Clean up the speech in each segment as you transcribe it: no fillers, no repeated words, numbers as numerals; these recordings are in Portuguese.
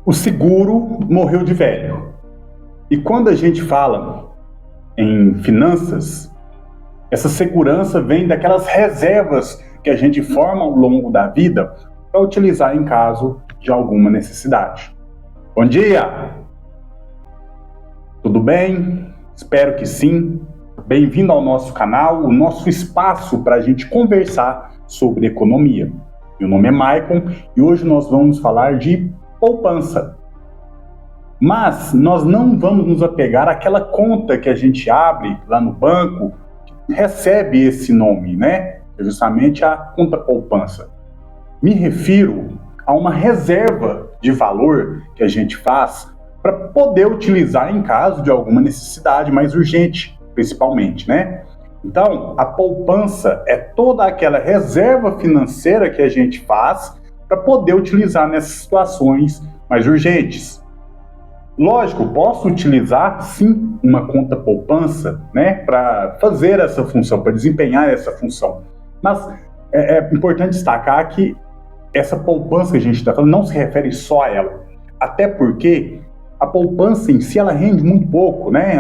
O seguro morreu de velho. E quando a gente fala em finanças, essa segurança vem daquelas reservas que a gente forma ao longo da vida para utilizar em caso de alguma necessidade. Bom dia! Tudo bem? Espero que sim. Bem-vindo ao nosso canal, o nosso espaço para a gente conversar sobre economia. Meu nome é Maicon e hoje nós vamos falar de poupança. Mas nós não vamos nos apegar àquela conta que a gente abre lá no banco, que recebe esse nome, né? É justamente a conta poupança. Me refiro a uma reserva de valor que a gente faz para poder utilizar em caso de alguma necessidade mais urgente, principalmente, né? Então, a poupança é toda aquela reserva financeira que a gente faz para poder utilizar nessas situações mais urgentes. Lógico, posso utilizar sim uma conta poupança, né, para fazer essa função, para desempenhar essa função. Mas é importante destacar que essa poupança que a gente está falando não se refere só a ela. Até porque a poupança em si ela rende muito pouco, né?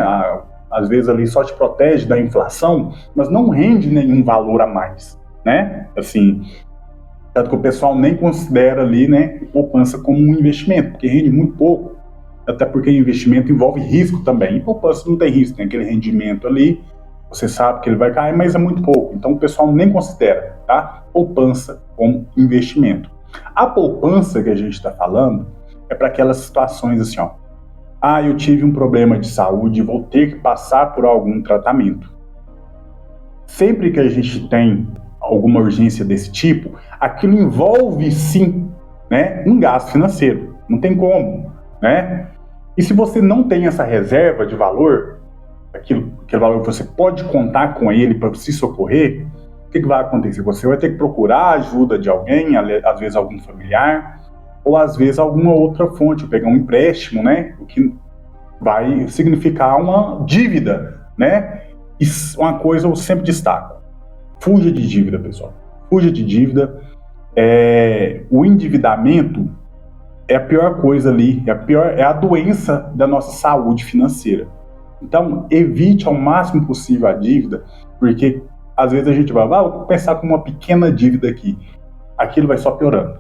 Às vezes ali só te protege da inflação, mas não rende nenhum valor a mais, né? Assim, tanto que o pessoal nem considera ali, né, poupança como um investimento, porque rende muito pouco. Até porque investimento envolve risco também. E poupança não tem risco, tem aquele rendimento ali, você sabe que ele vai cair, mas é muito pouco. Então o pessoal nem considera, tá? Poupança como investimento. A poupança que a gente está falando é para aquelas situações assim, ó. Ah, eu tive um problema de saúde e vou ter que passar por algum tratamento. Sempre que a gente tem alguma urgência desse tipo, aquilo envolve sim, né, um gasto financeiro. Não tem como, né? E se você não tem essa reserva de valor, aquele valor que você pode contar com ele para se socorrer, o que vai acontecer? Você vai ter que procurar a ajuda de alguém, às vezes algum familiar, ou às vezes alguma outra fonte, pegar um empréstimo, né? O que vai significar uma dívida, né? E uma coisa eu sempre destaco: fuja de dívida, pessoal. Fuja de dívida. O endividamento é a pior coisa ali, é a doença da nossa saúde financeira. Então, evite ao máximo possível a dívida, porque às vezes a gente vai, vou pensar com uma pequena dívida aqui, aquilo vai só piorando,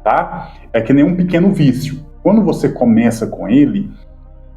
tá? É que nem um pequeno vício. Quando você começa com ele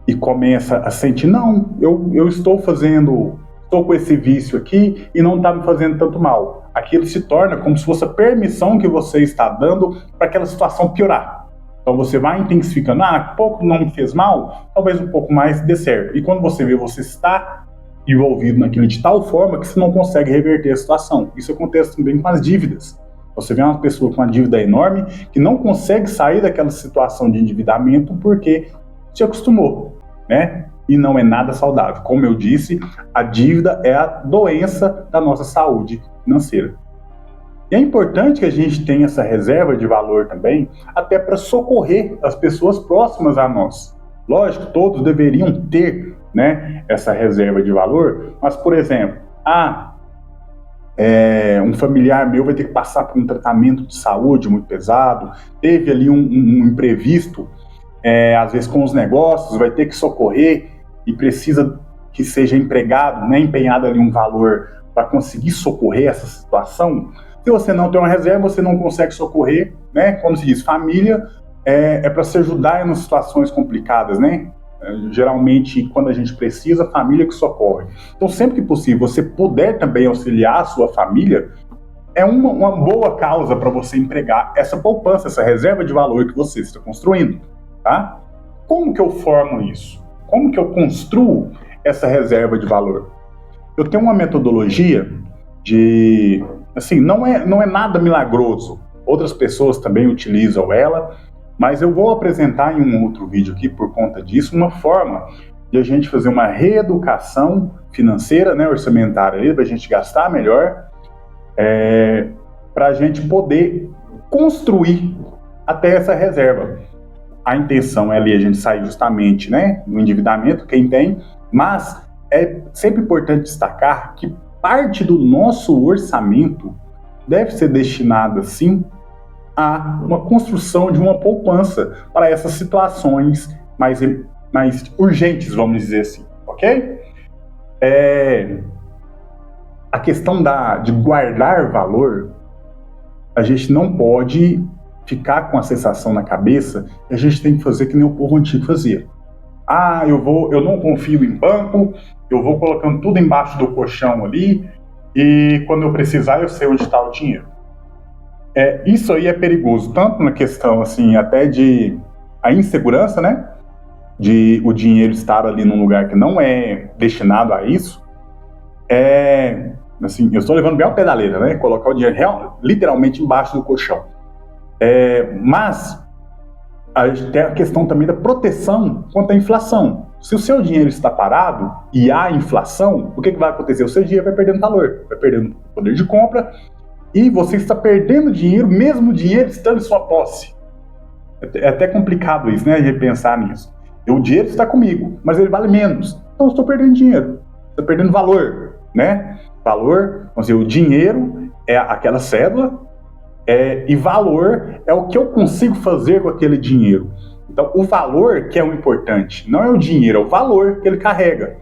e começa a sentir, não, eu estou com esse vício aqui e não está me fazendo tanto mal. Aquilo se torna como se fosse a permissão que você está dando para aquela situação piorar. Então você vai intensificando, pouco não me fez mal, talvez um pouco mais dê certo. E quando você vê, você está envolvido naquilo de tal forma que você não consegue reverter a situação. Isso acontece também com as dívidas. Você vê uma pessoa com uma dívida enorme que não consegue sair daquela situação de endividamento porque se acostumou, né? E não é nada saudável. Como eu disse, a dívida é a doença da nossa saúde financeira. E é importante que a gente tenha essa reserva de valor também, até para socorrer as pessoas próximas a nós. Lógico, todos deveriam ter, né, essa reserva de valor, mas, por exemplo, um familiar meu vai ter que passar por um tratamento de saúde muito pesado, teve ali um imprevisto, às vezes com os negócios, vai ter que socorrer e precisa que seja empregado, né, empenhado ali um valor para conseguir socorrer essa situação. Se você não tem uma reserva, você não consegue socorrer, né? Como se diz, família é para se ajudar em situações complicadas, né? Geralmente, quando a gente precisa, a família que socorre. Então, sempre que possível, você puder também auxiliar a sua família, é uma boa causa para você empregar essa poupança, essa reserva de valor que você está construindo, tá? Como que eu formo isso? Como que eu construo essa reserva de valor? Eu tenho uma metodologia de... Assim, não é nada milagroso. Outras pessoas também utilizam ela, mas eu vou apresentar em um outro vídeo aqui, por conta disso, uma forma de a gente fazer uma reeducação financeira, né, orçamentária, para a gente gastar melhor, para a gente poder construir até essa reserva. A intenção é ali a gente sair justamente, né, do endividamento, quem tem, mas é sempre importante destacar que parte do nosso orçamento deve ser destinada, sim, a uma construção de uma poupança para essas situações mais urgentes, vamos dizer assim, ok? A questão de guardar valor, a gente não pode ficar com a sensação na cabeça que a gente tem que fazer que nem o povo antigo fazia. Eu não confio em banco, eu vou colocando tudo embaixo do colchão ali e quando eu precisar eu sei onde está o dinheiro. Isso aí é perigoso, tanto na questão assim, até de a insegurança, né? De o dinheiro estar ali num lugar que não é destinado a isso. Assim, eu estou levando bem ao pé da letra, né? Colocar o dinheiro literalmente embaixo do colchão. Mas a gente tem a questão também da proteção contra a inflação. Se o seu dinheiro está parado e há inflação, o que vai acontecer? O seu dinheiro vai perdendo valor, vai perdendo poder de compra e você está perdendo dinheiro, mesmo o dinheiro estando em sua posse. É até complicado isso, né? A gente pensar nisso. O dinheiro está comigo, mas ele vale menos. Então eu estou perdendo dinheiro, estou perdendo valor, né? Valor, vamos dizer, o dinheiro é aquela cédula, e valor é o que eu consigo fazer com aquele dinheiro. Então, o valor que é o importante, não é o dinheiro, é o valor que ele carrega.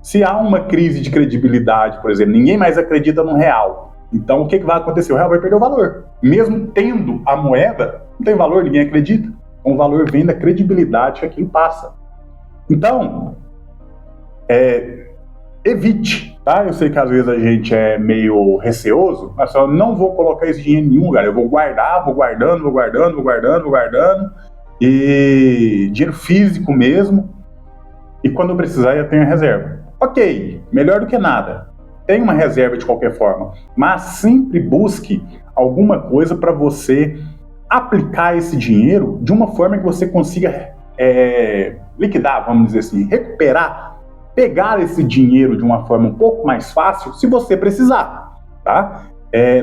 Se há uma crise de credibilidade, por exemplo, ninguém mais acredita no real. Então, o que vai acontecer? O real vai perder o valor. Mesmo tendo a moeda, não tem valor, ninguém acredita. Então, o valor vem da credibilidade que aquilo passa. Então, evite, tá? Eu sei que às vezes a gente é meio receoso, mas eu não vou colocar esse dinheiro em nenhum lugar. Eu vou guardar, vou guardando. E dinheiro físico mesmo. E quando eu precisar, eu tenho a reserva. Ok, melhor do que nada. Tem uma reserva de qualquer forma. Mas sempre busque alguma coisa para você aplicar esse dinheiro de uma forma que você consiga liquidar, vamos dizer assim, recuperar, pegar esse dinheiro de uma forma um pouco mais fácil, se você precisar, tá?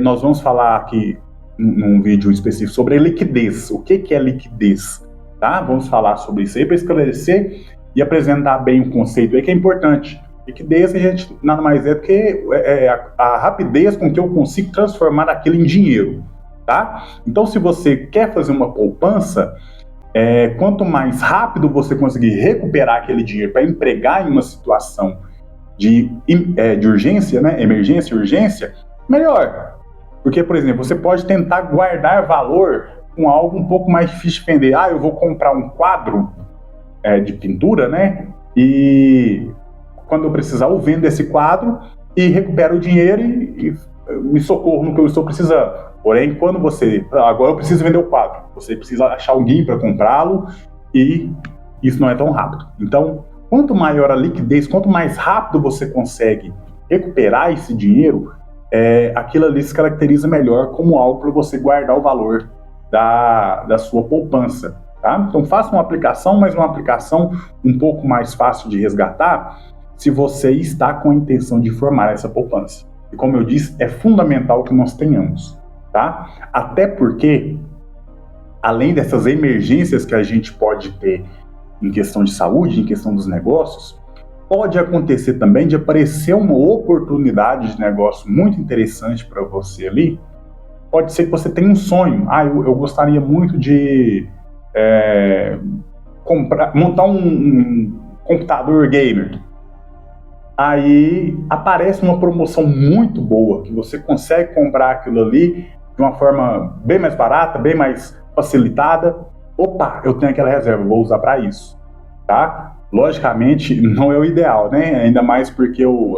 Nós vamos falar aqui num vídeo específico sobre a liquidez. O que é liquidez? Tá? Vamos falar sobre isso aí para esclarecer e apresentar bem o conceito aí que é importante. Liquidez, a gente nada mais é do que a rapidez com que eu consigo transformar aquilo em dinheiro, tá? Então, se você quer fazer uma poupança, quanto mais rápido você conseguir recuperar aquele dinheiro para empregar em uma situação de urgência, né? Emergência e urgência, melhor. Porque, por exemplo, você pode tentar guardar valor com algo um pouco mais difícil de vender. Eu vou comprar um quadro de pintura, né? E quando eu precisar, eu vendo esse quadro e recupero o dinheiro e me socorro no que eu estou precisando. Porém, quando agora eu preciso vender o quadro, você precisa achar alguém para comprá-lo e isso não é tão rápido. Então, quanto maior a liquidez, quanto mais rápido você consegue recuperar esse dinheiro, aquilo ali se caracteriza melhor como algo para você guardar o valor da sua poupança. Tá? Então, faça uma aplicação, mas uma aplicação um pouco mais fácil de resgatar se você está com a intenção de formar essa poupança. E como eu disse, é fundamental que nós tenhamos. Tá? Até porque, além dessas emergências que a gente pode ter em questão de saúde, em questão dos negócios, pode acontecer também de aparecer uma oportunidade de negócio muito interessante para você ali. Pode ser que você tenha um sonho. Eu gostaria muito de montar um computador gamer. Aí aparece uma promoção muito boa, que você consegue comprar aquilo ali de uma forma bem mais barata, bem mais facilitada. Opa, eu tenho aquela reserva, vou usar para isso, tá? Logicamente, não é o ideal, né? Ainda mais porque o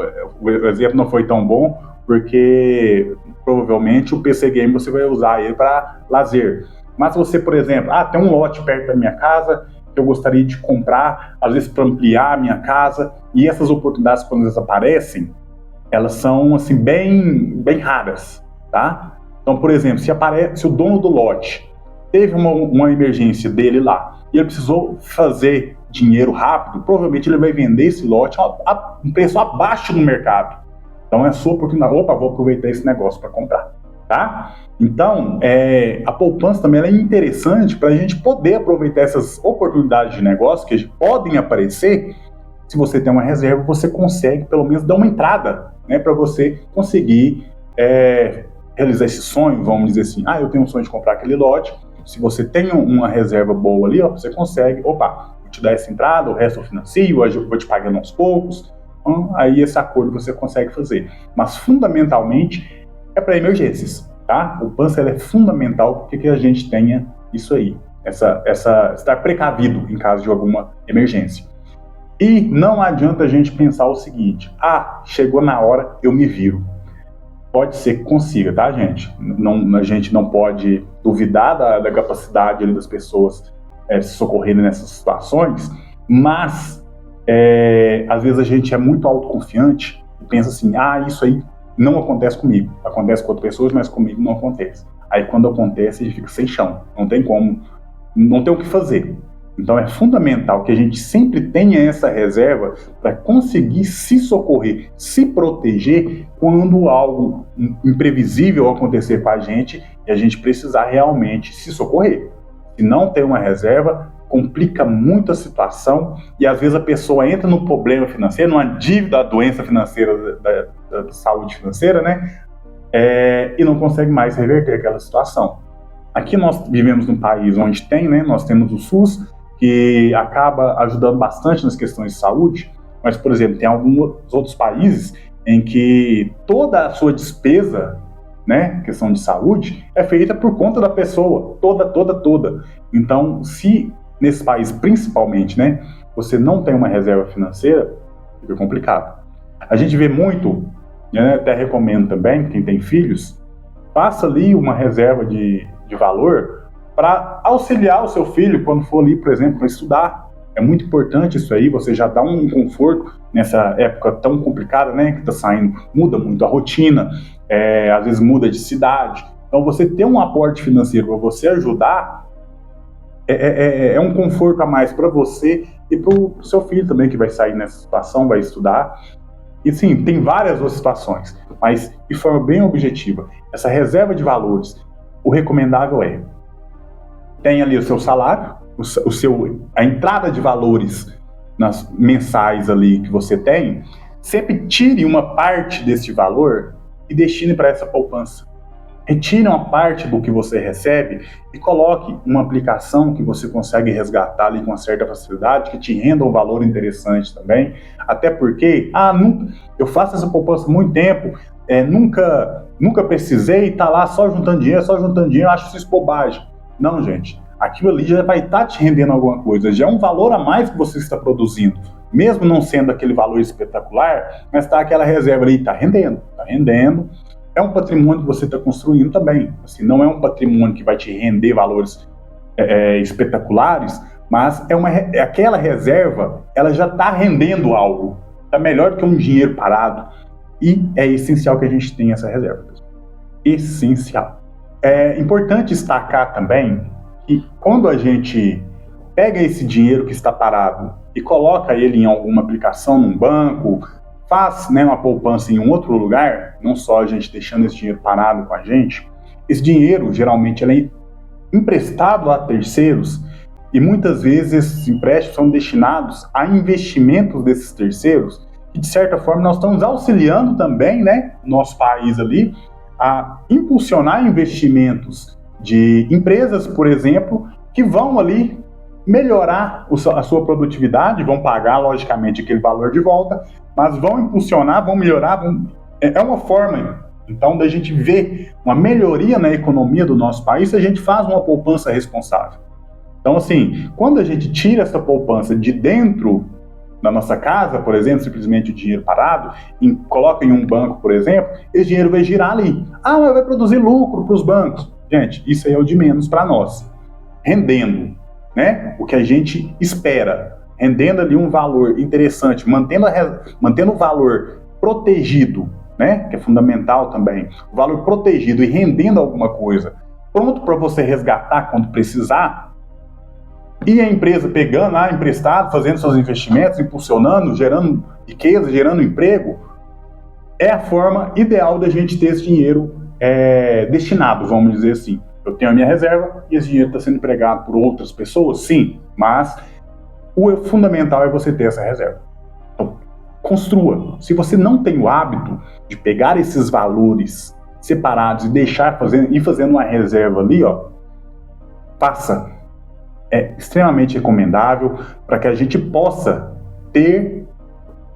exemplo não foi tão bom, porque provavelmente o PC Game você vai usar ele para lazer. Mas se você, por exemplo, tem um lote perto da minha casa que eu gostaria de comprar, às vezes para ampliar a minha casa, e essas oportunidades, quando elas aparecem, elas são assim, bem raras, tá? Então, por exemplo, se o dono do lote teve uma emergência dele lá, e ele precisou fazer dinheiro rápido, provavelmente ele vai vender esse lote a um preço abaixo do mercado. Então é a sua oportunidade. Opa, vou aproveitar esse negócio para comprar, tá? Então, a poupança também é interessante para a gente poder aproveitar essas oportunidades de negócio que podem aparecer. Se você tem uma reserva, você consegue pelo menos dar uma entrada, né, para você conseguir realizar esse sonho, vamos dizer assim, eu tenho um sonho de comprar aquele lote, se você tem uma reserva boa ali, você consegue, vou te dar essa entrada, o resto eu financio, eu vou te pagando aos poucos, aí esse acordo você consegue fazer. Mas fundamentalmente é para emergências, tá? A poupança é fundamental para que a gente tenha isso aí, estar precavido em caso de alguma emergência. E não adianta a gente pensar o seguinte, chegou na hora, eu me viro. Pode ser que consiga, tá, gente? A gente não pode duvidar da capacidade ali das pessoas se socorrerem nessas situações, mas às vezes a gente é muito autoconfiante e pensa assim, isso aí não acontece comigo. Acontece com outras pessoas, mas comigo não acontece. Aí quando acontece, a gente fica sem chão. Não tem como, não tem o que fazer. Então é fundamental que a gente sempre tenha essa reserva para conseguir se socorrer, se proteger quando algo imprevisível acontecer com a gente e a gente precisar realmente se socorrer. Se não tem uma reserva, complica muito a situação e às vezes a pessoa entra no problema financeiro, numa dívida, doença financeira, da saúde financeira, né? E não consegue mais reverter aquela situação. Aqui nós vivemos num país onde nós temos o SUS, que acaba ajudando bastante nas questões de saúde, mas, por exemplo, tem alguns outros países em que toda a sua despesa, questão de saúde, é feita por conta da pessoa, toda. Então, se nesse país, principalmente, você não tem uma reserva financeira, fica complicado. A gente vê muito, até recomendo também, quem tem filhos, faça ali uma reserva de valor para auxiliar o seu filho quando for ali, por exemplo, para estudar. É muito importante isso aí, você já dá um conforto nessa época tão complicada, que está saindo, muda muito a rotina, às vezes muda de cidade. Então você ter um aporte financeiro para você ajudar é um conforto a mais para você e para o seu filho também, que vai sair nessa situação, vai estudar. E sim, tem várias outras situações, mas de forma bem objetiva, essa reserva de valores, o recomendável tem ali o seu salário, a entrada de valores nas mensais ali que você tem, sempre tire uma parte desse valor e destine para essa poupança. Retire uma parte do que você recebe e coloque uma aplicação que você consegue resgatar ali com uma certa facilidade, que te renda um valor interessante também, até porque, eu faço essa poupança há muito tempo, nunca precisei, tá lá só juntando dinheiro, acho isso bobagem. Não, gente, aquilo ali já vai estar te rendendo alguma coisa, já é um valor a mais que você está produzindo, mesmo não sendo aquele valor espetacular, mas está aquela reserva ali, está rendendo, é um patrimônio que você está construindo também, assim, não é um patrimônio que vai te render valores espetaculares, mas aquela reserva, ela já está rendendo algo, está melhor do que um dinheiro parado, e é essencial que a gente tenha essa reserva, essencial. É importante destacar também que quando a gente pega esse dinheiro que está parado e coloca ele em alguma aplicação, num banco, faz uma poupança em um outro lugar, não só a gente deixando esse dinheiro parado com a gente, esse dinheiro geralmente ele é emprestado a terceiros e muitas vezes esses empréstimos são destinados a investimentos desses terceiros e de certa forma nós estamos auxiliando também o nosso país ali a impulsionar investimentos de empresas, por exemplo, que vão ali melhorar a sua produtividade, vão pagar, logicamente, aquele valor de volta, mas vão impulsionar, vão melhorar, é uma forma, então, da gente ver uma melhoria na economia do nosso país se a gente faz uma poupança responsável. Então, assim, quando a gente tira essa poupança de dentro da nossa casa, por exemplo, simplesmente o dinheiro parado, e coloca em um banco, por exemplo, esse dinheiro vai girar ali. Mas vai produzir lucro para os bancos. Gente, isso aí é o de menos para nós. Rendendo, o que a gente espera, rendendo ali um valor interessante, mantendo o valor protegido, que é fundamental também, o valor protegido e rendendo alguma coisa, pronto para você resgatar quando precisar, e a empresa pegando emprestado, fazendo seus investimentos, impulsionando, gerando riqueza, gerando emprego, é a forma ideal da gente ter esse dinheiro destinado, vamos dizer assim. Eu tenho a minha reserva e esse dinheiro está sendo empregado por outras pessoas, sim, mas o fundamental é você ter essa reserva. Então, construa. Se você não tem o hábito de pegar esses valores separados e ir fazendo uma reserva ali, ó, faça. É extremamente recomendável para que a gente possa ter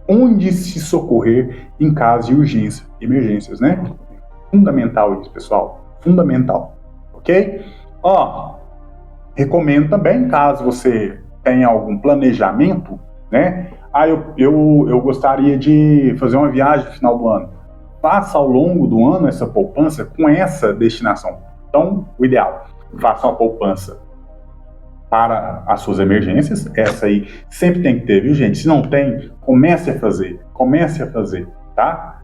onde se socorrer em caso de urgência, emergências, né? Fundamental isso, pessoal. Fundamental. Ok? Ó, recomendo também, caso você tenha algum planejamento, né? Eu gostaria de fazer uma viagem no final do ano. Faça ao longo do ano essa poupança com essa destinação. Então, o ideal, faça uma poupança para as suas emergências, essa aí sempre tem que ter, viu, gente? Se não tem, comece a fazer, tá?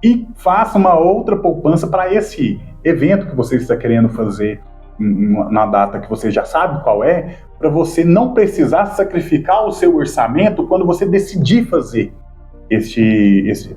E faça uma outra poupança para esse evento que você está querendo fazer na data que você já sabe qual é, para você não precisar sacrificar o seu orçamento quando você decidir fazer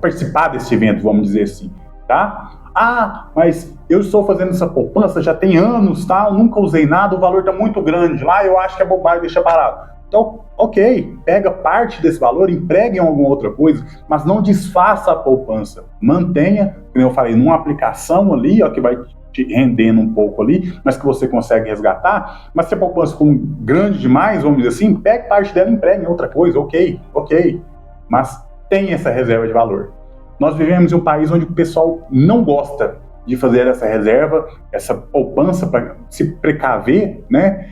participar desse evento, vamos dizer assim, tá? Ah, mas eu estou fazendo essa poupança já tem anos, tá? Eu nunca usei nada, o valor está muito grande lá, eu acho que é bobagem, deixa parado. Então, ok, pega parte desse valor, empregue em alguma outra coisa, mas não desfaça a poupança. Mantenha, como eu falei, numa aplicação ali, ó, que vai te rendendo um pouco ali, mas que você consegue resgatar. Mas se a poupança for grande demais, vamos dizer assim, pegue parte dela e empregue em outra coisa, ok. Mas tem essa reserva de valor. Nós vivemos em um país onde o pessoal não gosta de fazer essa reserva, essa poupança para se precaver, né?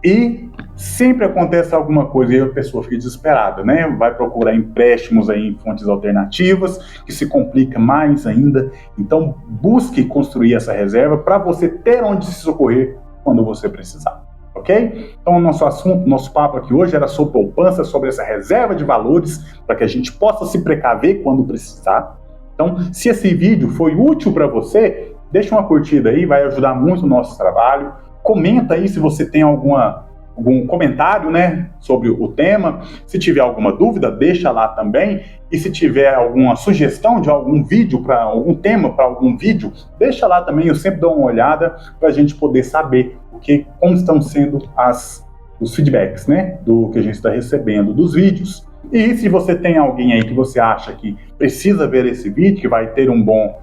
E sempre acontece alguma coisa e a pessoa fica desesperada, né? Vai procurar empréstimos aí em fontes alternativas, que se complica mais ainda. Então, busque construir essa reserva para você ter onde se socorrer quando você precisar, ok? Então, o nosso assunto, nosso papo aqui hoje era sobre poupança, sobre essa reserva de valores, para que a gente possa se precaver quando precisar. Então, se esse vídeo foi útil para você, deixa uma curtida aí, vai ajudar muito o nosso trabalho. Comenta aí se você tem algum comentário, né, sobre o tema. Se tiver alguma dúvida, deixa lá também. E se tiver alguma sugestão de algum vídeo, para algum tema, para algum vídeo, deixa lá também. Eu sempre dou uma olhada para a gente poder saber como estão sendo os feedbacks, né, do que a gente está recebendo dos vídeos. E se você tem alguém aí que você acha que precisa ver esse vídeo, que vai ter um bom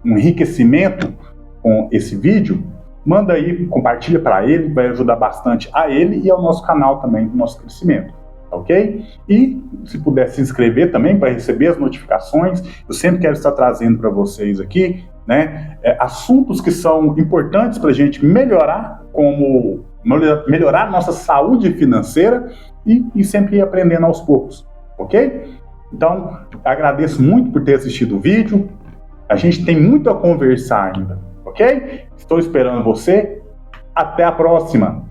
um enriquecimento com esse vídeo, manda aí, compartilha para ele, vai ajudar bastante a ele e ao nosso canal também, do nosso crescimento, ok? E se puder se inscrever também para receber as notificações, eu sempre quero estar trazendo para vocês aqui, né, assuntos que são importantes para a gente melhorar, como melhorar nossa saúde financeira e sempre ir aprendendo aos poucos, ok? Então, agradeço muito por ter assistido o vídeo. A gente tem muito a conversar ainda, ok? Estou esperando você. Até a próxima!